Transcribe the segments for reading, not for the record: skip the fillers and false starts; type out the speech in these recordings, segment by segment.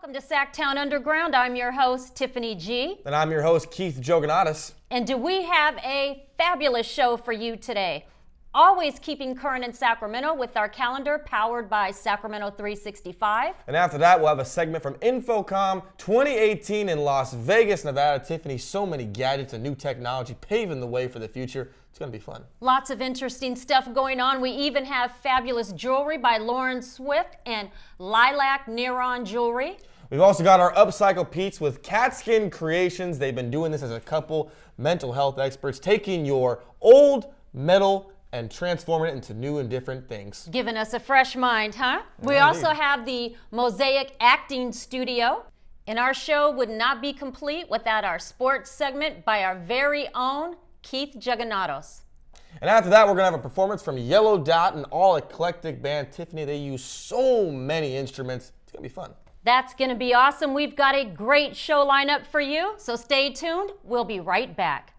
Welcome to SacTown Underground. I'm your host, Tiffany G. And I'm your host, Keith Jouganatos. And do we have a fabulous show for you today? Always keeping current in Sacramento with our calendar powered by Sacramento365. And after that, we'll have a segment from Infocomm 2018 in Las Vegas, Nevada. Tiffany, so many gadgets and new technology paving the way for the future. It's going to be fun. Lots of interesting stuff going on. We even have fabulous jewelry by Lauren Swift and Lilac Neuron jewelry. We've also got our Upcycle Pete's with Catkins Creations. They've been doing this as a couple mental health experts, taking your old metal and transforming it into new and different things. Giving us a fresh mind, huh? We also have the Mosaic Acting Studio. And our show would not be complete without our sports segment by our very own Keith Jouganatos. And after that, we're going to have a performance from Yellow Dot, an all-eclectic band. Tiffany, they use so many instruments. It's going to be fun. That's going to be awesome. We've got a great show lineup for you, so stay tuned. We'll be right back.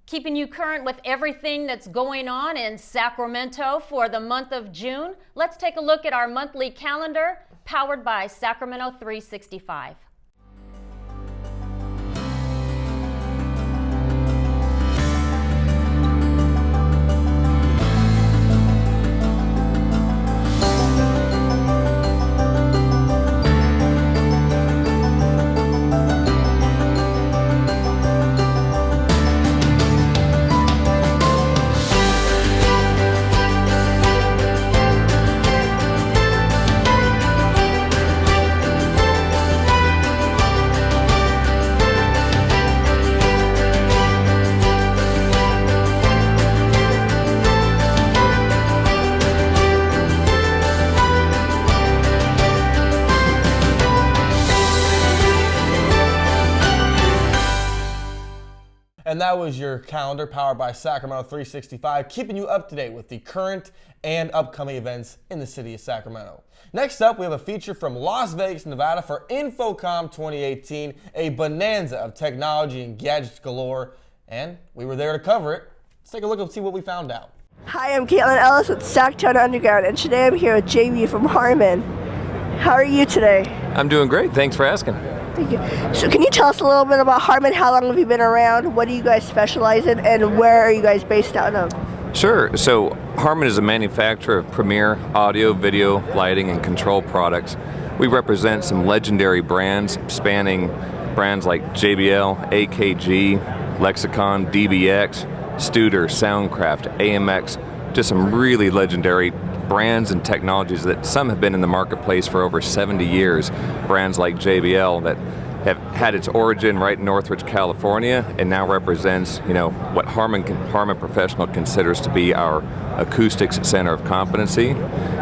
Keeping you current with everything that's going on in Sacramento for the month of June, let's take a look at our monthly calendar powered by Sacramento365. And that was your calendar powered by Sacramento365, keeping you up to date with the current and upcoming events in the city of Sacramento. Next up, we have a feature from Las Vegas, Nevada for Infocomm 2018, a bonanza of technology and gadgets galore, and we were there to cover it. Let's take a look and see what we found out. Hi, I'm Caitlin Ellis with SacTown Underground, and today I'm here with JB from Harman. How are you today? I'm doing great. Thanks for asking. Thank you. So can you tell us a little bit about Harman? How long have you been around? What do you guys specialize in? And where are you guys based out of? Sure. So Harman is a manufacturer of premier audio, video, lighting, and control products. We represent some legendary brands spanning brands like JBL, AKG, Lexicon, DBX, Studer, Soundcraft, AMX, just some really legendary brands and technologies that some have been in the marketplace for over 70 years. Brands like JBL that have had its origin right in Northridge, California, and now represents, what Harman Professional considers to be our acoustics center of competency.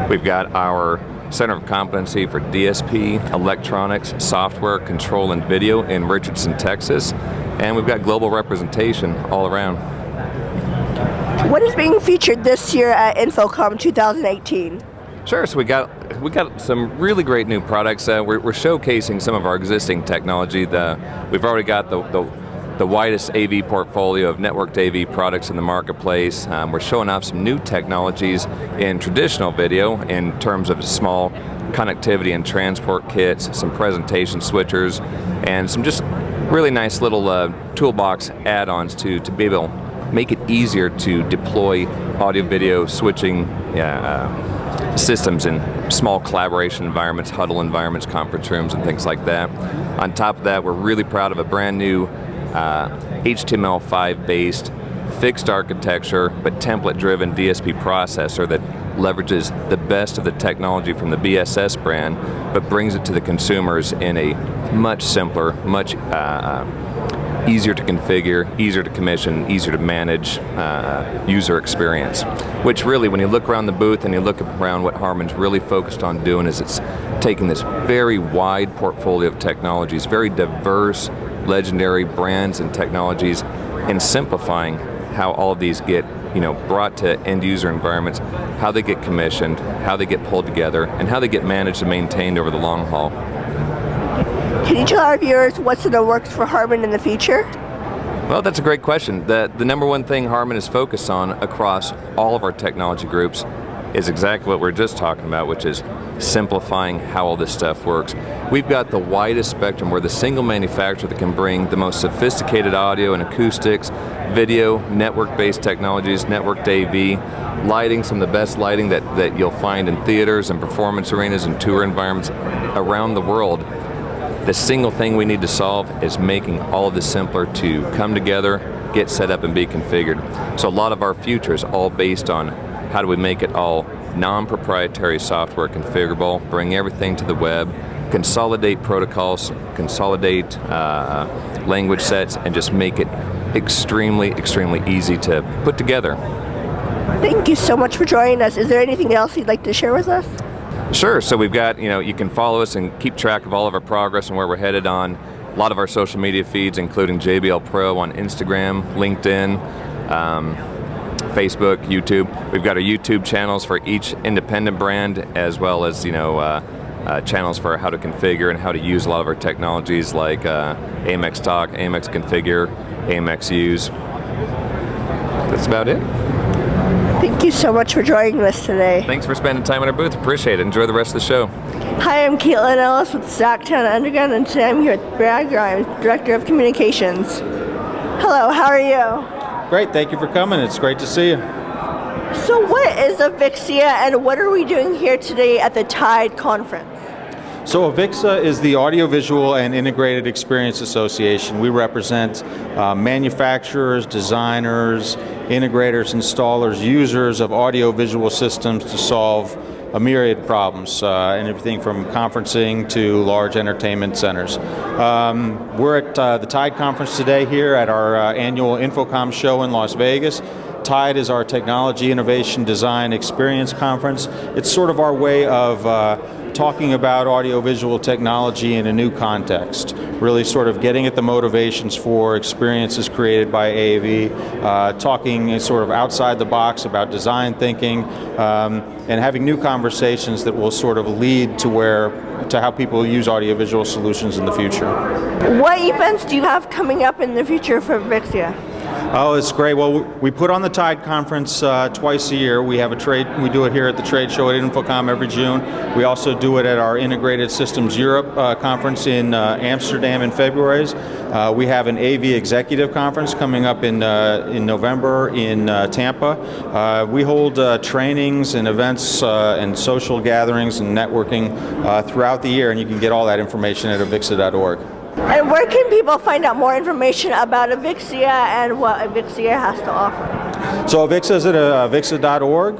We've got our center of competency for DSP, electronics, software, control, and video in Richardson, Texas, and we've got global representation all around. What is being featured this year at Infocomm 2018? Sure. So we got some really great new products. We're showcasing some of our existing technology. We've already got the widest AV portfolio of networked AV products in the marketplace. We're showing off some new technologies in traditional video in terms of small connectivity and transport kits, some presentation switchers, and some just really nice little toolbox add-ons to be able to make it easier to deploy audio-video switching systems in small collaboration environments, huddle environments, conference rooms, and things like that. On top of that, we're really proud of a brand new HTML5 based fixed architecture but template-driven DSP processor that leverages the best of the technology from the BSS brand but brings it to the consumers in a much simpler, much easier to configure, easier to commission, easier to manage user experience. Which really, when you look around the booth and you look around, what Harman's really focused on doing is it's taking this very wide portfolio of technologies, very diverse, legendary brands and technologies, and simplifying how all of these get brought to end user environments, how they get commissioned, how they get pulled together, and how they get managed and maintained over the long haul. Can you tell our viewers what's in the works for Harman in the future? Well, that's a great question. The number one thing Harman is focused on across all of our technology groups is exactly what we're just talking about, which is simplifying how all this stuff works. We've got the widest spectrum. We're the single manufacturer that can bring the most sophisticated audio and acoustics, video, network-based technologies, networked AV, lighting, some of the best lighting that you'll find in theaters and performance arenas and tour environments around the world. The single thing we need to solve is making all of this simpler to come together, get set up, and be configured. So a lot of our future is all based on how do we make it all non-proprietary software configurable, bring everything to the web, consolidate protocols, consolidate language sets, and just make it extremely, extremely easy to put together. Thank you so much for joining us. Is there anything else you'd like to share with us? Sure. So we've got, you can follow us and keep track of all of our progress and where we're headed on a lot of our social media feeds, including JBL Pro on Instagram, LinkedIn, Facebook, YouTube. We've got our YouTube channels for each independent brand, as well as channels for how to configure and how to use a lot of our technologies like AMX Talk, AMX Configure, AMX Use. That's about it. Thank you so much for joining us today. Thanks for spending time at our booth. Appreciate it. Enjoy the rest of the show. Hi, I'm Caitlin Ellis with SacTown Underground, and today I'm here with Brad Grimes, Director of Communications. Hello, how are you? Great, thank you for coming. It's great to see you. So what is Avixia, and what are we doing here today at the TIDE conference? So Avixa is the Audiovisual and Integrated Experience Association. We represent manufacturers, designers, integrators, installers, users of audiovisual systems to solve a myriad of problems, and everything from conferencing to large entertainment centers. We're at the TIDE conference today here at our annual Infocomm show in Las Vegas. TIDE is our Technology, Innovation, Design, Experience Conference. It's sort of our way of talking about audiovisual technology in a new context, really sort of getting at the motivations for experiences created by AV, talking sort of outside the box about design thinking, and having new conversations that will sort of lead to how people use audiovisual solutions in the future. What events do you have coming up in the future for Avixia? Oh, it's great. Well, we put on the TIDE conference twice a year. We have we do it here at the trade show at Infocomm every June. We also do it at our Integrated Systems Europe conference in Amsterdam in February. We have an AV Executive Conference coming up in November in Tampa. We hold trainings and events and social gatherings and networking throughout the year, and you can get all that information at avixa.org. And where can people find out more information about Avixia and what Avixia has to offer? So Avixa is at avixa.org,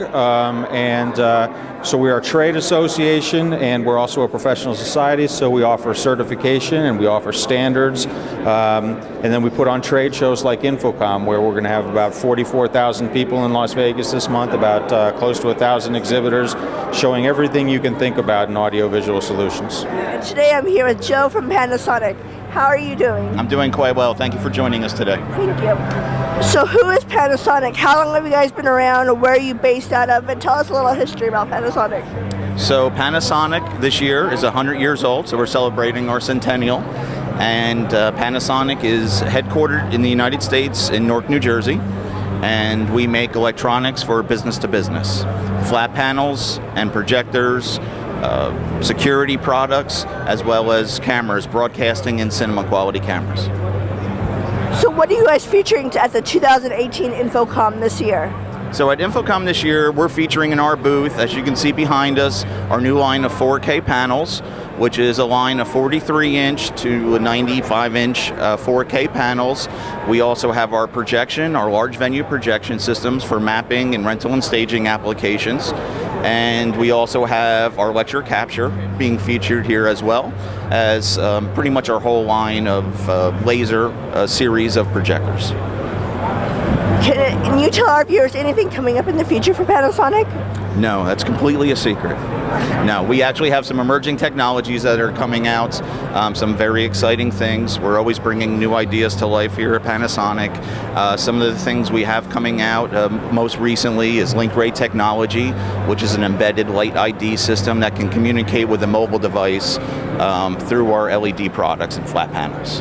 so we are a trade association, and we're also a professional society, so we offer certification and we offer standards, and then we put on trade shows like Infocomm, where we're going to have about 44,000 people in Las Vegas this month, about close to 1,000 exhibitors, showing everything you can think about in audiovisual solutions. And today I'm here with Joe from Panasonic. How are you doing? I'm doing quite well. Thank you for joining us today. Thank you. So who is Panasonic? How long have you guys been around? Where are you based out of? And tell us a little history about Panasonic. So Panasonic this year is 100 years old, so we're celebrating our centennial. And Panasonic is headquartered in the United States in Newark, New Jersey. And we make electronics for business to business. Flat panels and projectors, security products, as well as cameras, broadcasting and cinema quality cameras. So what are you guys featuring at the 2018 Infocomm this year? So at Infocomm this year, we're featuring in our booth, as you can see behind us, our new line of 4K panels, which is a line of 43-inch to 95-inch 4K panels. We also have our projection, our large venue projection systems for mapping and rental and staging applications. And we also have our lecture capture being featured here, as well as pretty much our whole line of laser series of projectors. Can you tell our viewers anything coming up in the future for Panasonic? No, that's completely a secret. No, we actually have some emerging technologies that are coming out, some very exciting things. We're always bringing new ideas to life here at Panasonic. Some of the things we have coming out most recently is link rate technology, which is an embedded light ID system that can communicate with a mobile device through our LED products and flat panels.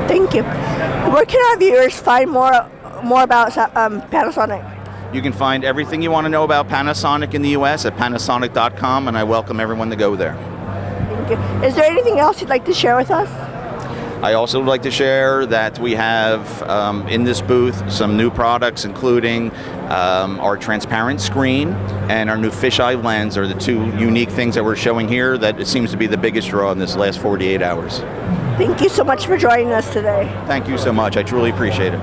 Thank you. Where can our viewers find more about Panasonic? You can find everything you want to know about Panasonic in the U.S. at Panasonic.com, and I welcome everyone to go there. Thank you. Is there anything else you'd like to share with us? I also would like to share that we have in this booth some new products, including our transparent screen and our new fisheye lens are the two unique things that we're showing here that it seems to be the biggest draw in this last 48 hours. Thank you so much for joining us today. Thank you so much. I truly appreciate it.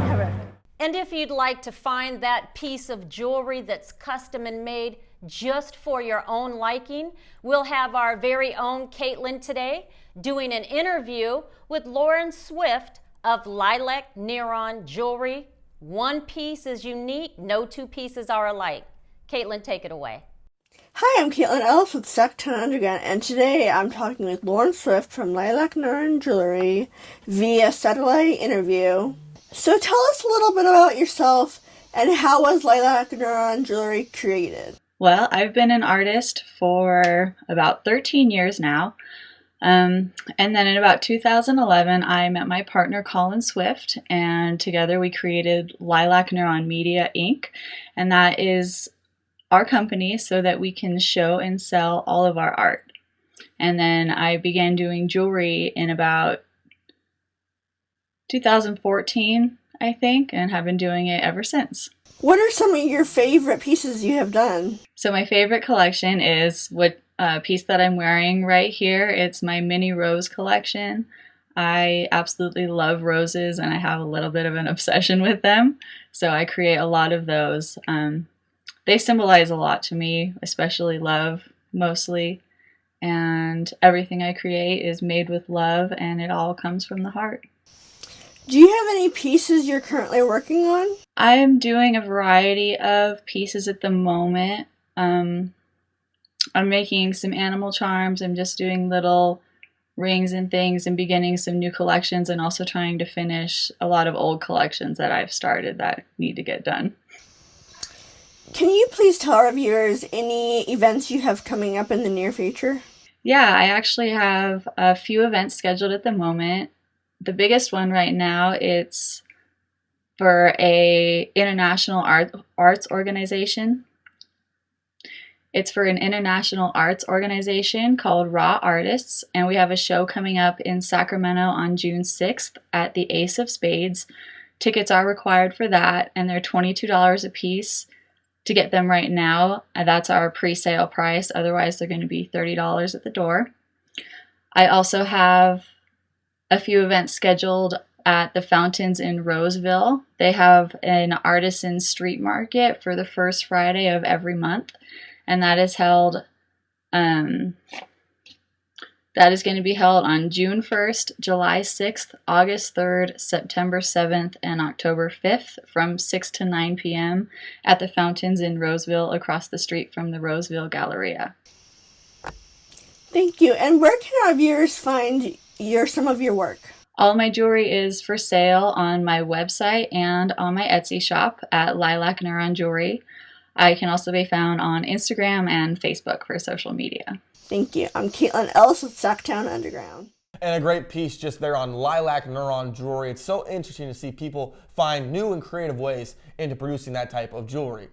And if you'd like to find that piece of jewelry that's custom and made just for your own liking, we'll have our very own Caitlin today doing an interview with Lauren Swift of Lilac Neuron Jewelry. One piece is unique, no two pieces are alike. Caitlin, take it away. Hi, I'm Caitlin Ellis with SacTown Underground, and today I'm talking with Lauren Swift from Lilac Neuron Jewelry via satellite interview. So tell us a little bit about yourself and how was Lilac Neuron Jewelry created? Well, I've been an artist for about 13 years now. And then in about 2011, I met my partner, Colin Swift, and together we created Lilac Neuron Media, Inc., and that is our company so that we can show and sell all of our art. And then I began doing jewelry in about 2014, I think, and have been doing it ever since. What are some of your favorite pieces you have done? So my favorite collection is what piece that I'm wearing right here. It's my mini rose collection. I absolutely love roses and I have a little bit of an obsession with them. So I create a lot of those. They symbolize a lot to me, especially love mostly. And everything I create is made with love and it all comes from the heart. Do you have any pieces you're currently working on? I am doing a variety of pieces at the moment. I'm making some animal charms. I'm just doing little rings and things and beginning some new collections and also trying to finish a lot of old collections that I've started that need to get done. Can you please tell our viewers any events you have coming up in the near future? Yeah, I actually have a few events scheduled at the moment. The biggest one right now, it's for a international arts organization. It's for an international arts organization called Raw Artists, and we have a show coming up in Sacramento on June 6th at the Ace of Spades. Tickets are required for that, and they're $22 a piece to get them right now. That's our pre-sale price. Otherwise, they're going to be $30 at the door. I also have a few events scheduled at the Fountains in Roseville. They have an artisan street market for the first Friday of every month, and that is held. That is going to be held on June 1st, July 6th, August 3rd, September 7th, and October 5th from 6 to 9 p.m. at the Fountains in Roseville across the street from the Roseville Galleria. Thank you. And where can our viewers find some of your work? All my jewelry is for sale on my website and on my Etsy shop at Lilac Neuron Jewelry. I can also be found on Instagram and Facebook for social media. Thank you. I'm Caitlin Ellis with SacTown Underground. And a great piece just there on Lilac Neuron Jewelry. It's so interesting to see people find new and creative ways into producing that type of jewelry.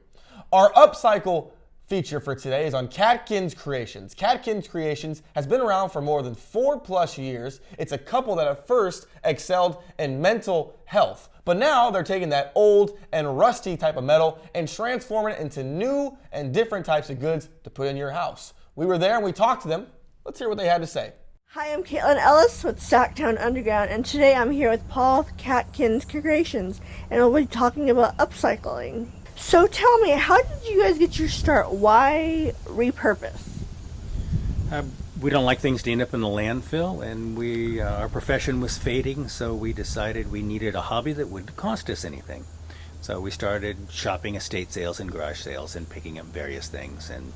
Our upcycle feature for today is on Catkins Creations. Catkins Creations has been around for more than 4+ years. It's a couple that at first excelled in mental health, but now they're taking that old and rusty type of metal and transforming it into new and different types of goods to put in your house. We were there and we talked to them. Let's hear what they had to say. Hi, I'm Caitlin Ellis with SacTown Underground, and today I'm here with Paul of Catkins Creations, and we'll be talking about upcycling. So tell me, how did you guys get your start? Why repurpose? We don't like things to end up in the landfill, and our profession was fading, so we decided we needed a hobby that wouldn't cost us anything. So we started shopping estate sales and garage sales and picking up various things and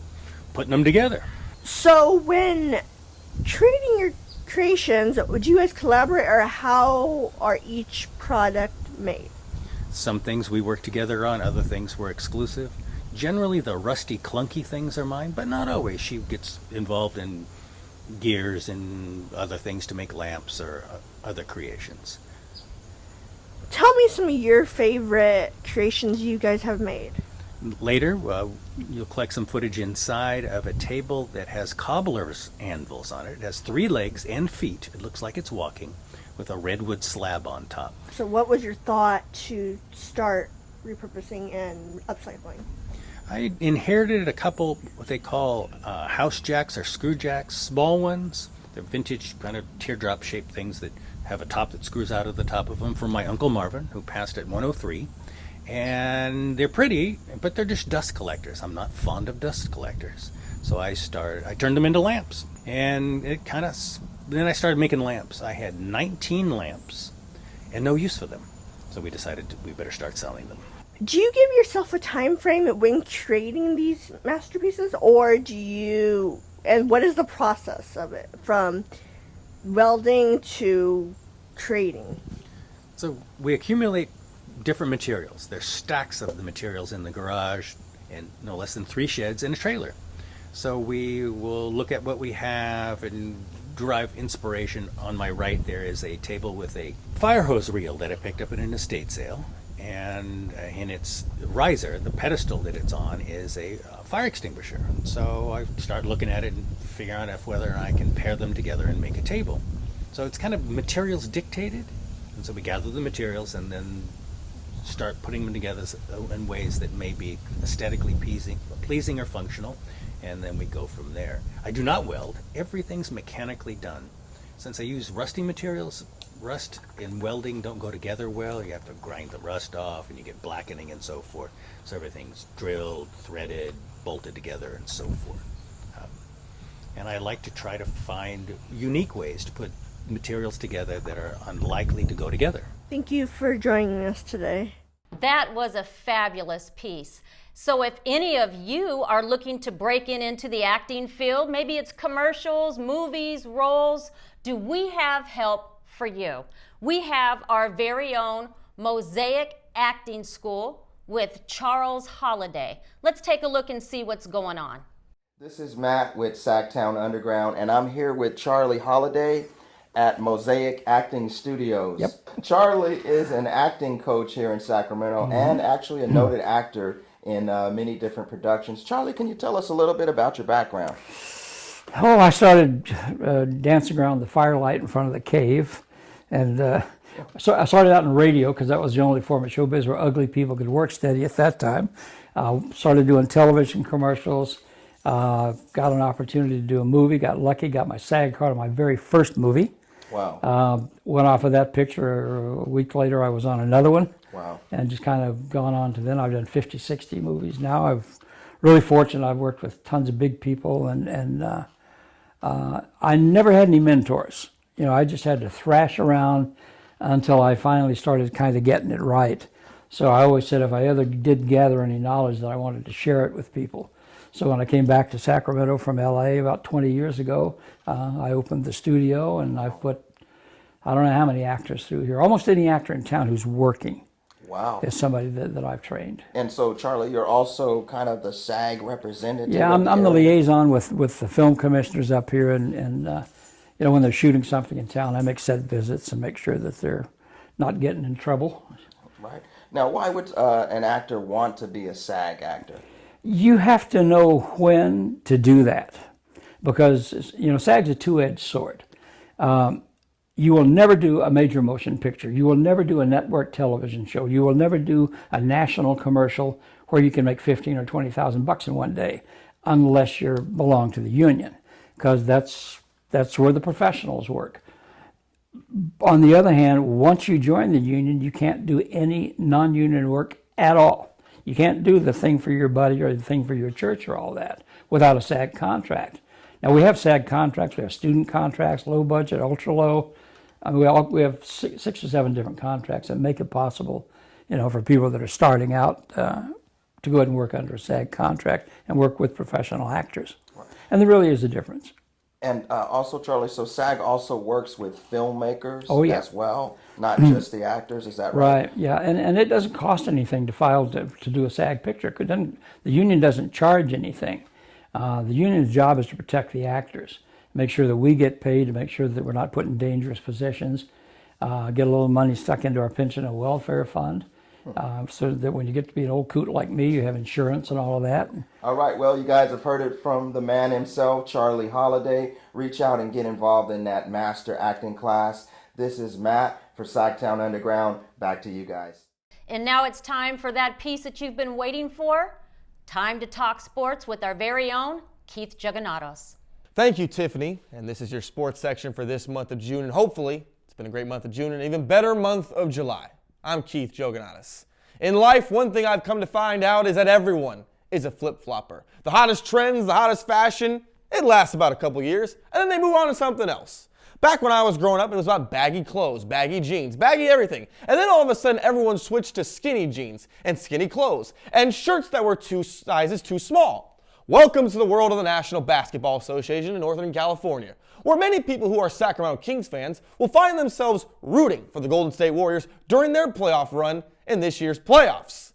putting them together. So when trading your creations, would you guys collaborate, or how are each product made? Some things we work together on, other things were exclusive. Generally the rusty, clunky things are mine, but not always. She gets involved in gears and other things to make lamps or other creations. Tell me some of your favorite creations you guys have made. Later, you'll collect some footage inside of a table that has cobbler's anvils on it. It has 3 legs and feet. It looks like it's walking, with a redwood slab on top. So what was your thought to start repurposing and upcycling? I inherited a couple what they call house jacks or screw jacks, small ones. They're vintage kind of teardrop shaped things that have a top that screws out of the top of them from my Uncle Marvin, who passed at 103. And they're pretty, but they're just dust collectors. I'm not fond of dust collectors. So I turned them into lamps. And then I started making lamps. I had 19 lamps and no use for them. So we decided we better start selling them. Do you give yourself a time frame when creating these masterpieces, or and what is the process of it from welding to creating? So we accumulate different materials. There's stacks of the materials in the garage and no less than 3 sheds and a trailer. So we will look at what we have and derive inspiration. On my right there is a table with a fire hose reel that I picked up at an estate sale. And in its riser, the pedestal that it's on is a fire extinguisher. So I start looking at it and figure out whether I can pair them together and make a table. So it's kind of materials dictated. And so we gather the materials and then start putting them together in ways that may be aesthetically pleasing or functional. And then we go from there. I do not weld. Everything's mechanically done. Since I use rusty materials, rust and welding don't go together well. You have to grind the rust off and you get blackening and so forth. So everything's drilled, threaded, bolted together and so forth. And I like to try to find unique ways to put materials together that are unlikely to go together. Thank you for joining us today. That was a fabulous piece. So if any of you are looking to break into the acting field, maybe it's commercials, movies, roles, do we have help for you? We have our very own Mosaic Acting School with Charles Holliday. Let's take a look and see what's going on. This is Matt with SacTown Underground, and I'm here with Charlie Holliday at Mosaic Acting Studios. Yep. Charlie is an acting coach here in Sacramento and actually a noted actor in many different productions. Charlie, can you tell us a little bit about your background? Oh, I started dancing around the firelight in front of the cave, and so I started out in radio because that was the only form of showbiz where ugly people could work steady at that time. Started doing television commercials, got an opportunity to do a movie, got lucky, got my SAG card on my very first movie. Wow. Went off of that picture. A week later, I was on another one. Wow. And just kind of gone on to then. I've done 50, 60 movies now. I've really fortunate. I've worked with tons of big people, and I never had any mentors. You know, I just had to thrash around until I finally started kind of getting it right. So I always said if I ever did gather any knowledge that I wanted to share it with people. So when I came back to Sacramento from LA about 20 years ago, I opened the studio, and I've put, I don't know how many actors through here. Almost any actor in town who's working. Wow. Is somebody that I've trained. And so, Charlie, you're also kind of the SAG representative. Yeah, I'm the liaison with the film commissioners up here, and you know, when they're shooting something in town, I make set visits and make sure that they're not getting in trouble. Right. Now, why would an actor want to be a SAG actor? You have to know when to do that, because you know SAG's a two-edged sword. You will never do a major motion picture. You will never do a network television show. You will never do a national commercial where you can make $15,000 or $20,000 in one day, unless you belong to the union, because that's where the professionals work. On the other hand, once you join the union, you can't do any non-union work at all. You can't do the thing for your buddy or the thing for your church or all that without a SAG contract. Now, we have SAG contracts. We have student contracts, low budget, ultra low. I mean, we have 6 or 7 different contracts that make it possible, you know, for people that are starting out to go ahead and work under a SAG contract and work with professional actors. And there really is a difference. And also, Charlie, so SAG also works with filmmakers as well, not just the actors, is that right? Right, yeah, and it doesn't cost anything to file to do a SAG picture. The union doesn't charge anything. The union's job is to protect the actors, make sure that we get paid, to make sure that we're not put in dangerous positions, get a little money stuck into our pension and welfare fund, so that when you get to be an old coot like me, you have insurance and all of that. All right, well, you guys have heard it from the man himself, Charlie Holliday. Reach out and get involved in that master acting class. This is Matt for SacTown Underground. Back to you guys. And now it's time for that piece that you've been waiting for. Time to talk sports with our very own Keith Jouganatos. Thank you, Tiffany. And this is your sports section for this month of June. And hopefully, it's been a great month of June and an even better month of July. I'm Keith Jouganatos. In life, one thing I've come to find out is that everyone is a flip-flopper. The hottest trends, the hottest fashion, it lasts about a couple years, and then they move on to something else. Back when I was growing up, it was about baggy clothes, baggy jeans, baggy everything. And then all of a sudden, everyone switched to skinny jeans and skinny clothes and shirts that were 2 sizes too small. Welcome to the world of the National Basketball Association in Northern California, where many people who are Sacramento Kings fans will find themselves rooting for the Golden State Warriors during their playoff run in this year's playoffs.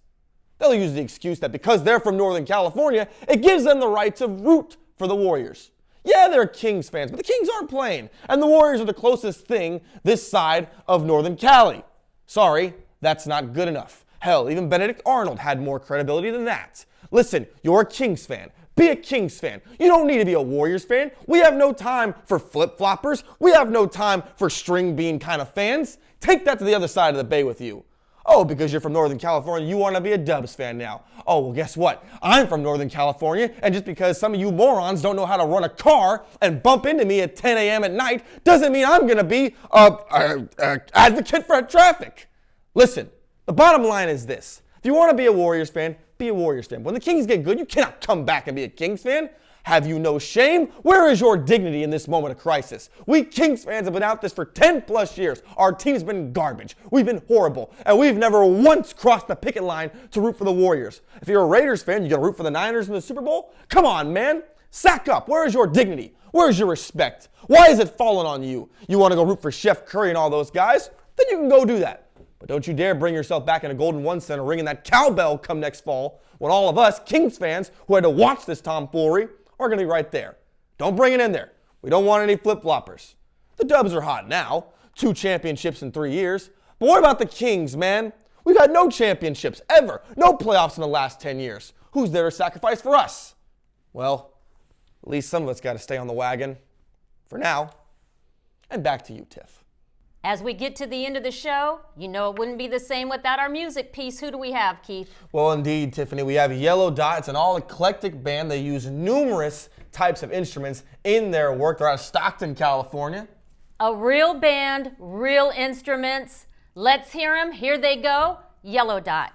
They'll use the excuse that because they're from Northern California, it gives them the right to root for the Warriors. Yeah, they're Kings fans, but the Kings aren't playing, and the Warriors are the closest thing this side of Northern Cali. Sorry, that's not good enough. Hell, even Benedict Arnold had more credibility than that. Listen, you're a Kings fan. Be a Kings fan. You don't need to be a Warriors fan. We have no time for flip-floppers. We have no time for string bean kind of fans. Take that to the other side of the bay with you. Oh, because you're from Northern California, you want to be a Dubs fan now. Oh, well, guess what? I'm from Northern California, and just because some of you morons don't know how to run a car and bump into me at 10 a.m. at night doesn't mean I'm going to be an advocate for traffic. Listen, the bottom line is this. If you want to be a Warriors fan, be a Warriors fan. When the Kings get good, you cannot come back and be a Kings fan. Have you no shame? Where is your dignity in this moment of crisis? We Kings fans have been out this for 10 plus years. Our team's been garbage. We've been horrible. And we've never once crossed the picket line to root for the Warriors. If you're a Raiders fan, you gotta root for the Niners in the Super Bowl? Come on, man. Sack up. Where is your dignity? Where is your respect? Why is it falling on you? You want to go root for Chef Curry and all those guys? Then you can go do that. But don't you dare bring yourself back in a Golden One Center ringing that cowbell come next fall when all of us Kings fans who had to watch this tomfoolery are going to be right there. Don't bring it in there. We don't want any flip-floppers. The Dubs are hot now. 2 championships in 3 years. But what about the Kings, man? We've had no championships ever. No playoffs in the last 10 years. Who's there to sacrifice for us? Well, at least some of us got to stay on the wagon. For now. And back to you, Tiff. As we get to the end of the show, you know it wouldn't be the same without our music piece. Who do we have, Keith? Well, indeed, Tiffany, we have Yellow Dot. It's an all-eclectic band. They use numerous types of instruments in their work. They're out of Stockton, California. A real band, real instruments. Let's hear them. Here they go. Yellow Dot.